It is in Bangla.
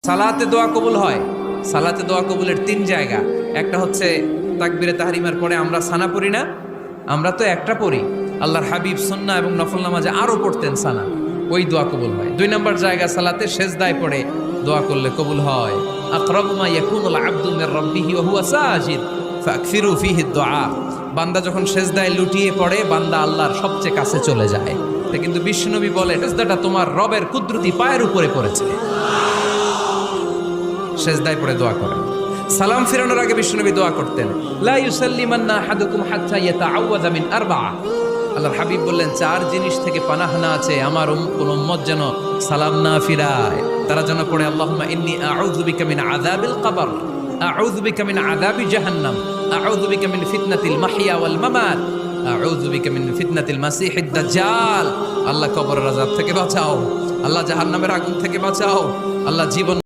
সালাতে দোয়া কবুল হয়। সালাতে দোয়া কবুলের 3 জায়গা। একটা হচ্ছে তাকবীরে তাহরিমার পরে আমরা সানা পড়ি না, আমরা তো একটা পড়ি। আল্লাহর হাবিব সুন্নাহ এবং নফল নামাজে আরো পড়তেন সানা, ওই দোয়া কবুল হয়। 2 নম্বর জায়গা সালাতে সেজদায় পড়ে দোয়া করলে কবুল হয়। আকরাবু মা ইয়াকুনুল আবদু মির রাব্বিহি ওয়া হুয়া সাজিদ ফাকসিরু ফীহি দুআ। বান্দা যখন সেজদায় লুটিয়ে পড়ে বান্দা আল্লাহর সবচেয়ে কাছে চলে যায়। কিন্তু বিশ্বনবী বলে সেজদাটা তোমার রবের কুদরতি পায়ের উপরে পড়েছে। সেজদায় পড়ে দোয়া করেন। সালাম ফিরানোর আগে বিশ্বনবী দোয়া করতেন, লা ইউসাল্লিমান্না আহাদুকুম হাত্তা ইয়াতাআওয়াযা মিন আরবা'a। আল্লাহর হাবিব বললেন 4 জিনিস থেকে পানাহ না আছে আমার কোন উম্মত যেন সালাম না ফিরায়। তারা যেন পড়ে আল্লাহুম্মা ইন্নী আউযু বিকা মিন আযাবিল কবর, আউযু বিকা মিন আযাবি জাহান্নাম, আউযু বিকা মিন ফিতনাতিল মাহইয়া ওয়াল মামাত, আউযু বিকা মিন ফিতনাতিল মাসিহিদ দাজ্জাল। আল্লাহ কবরের আযাব থেকে বাঁচাও, আল্লাহ জাহান্নামের আগুন থেকে বাঁচাও, আল্লাহ জীবন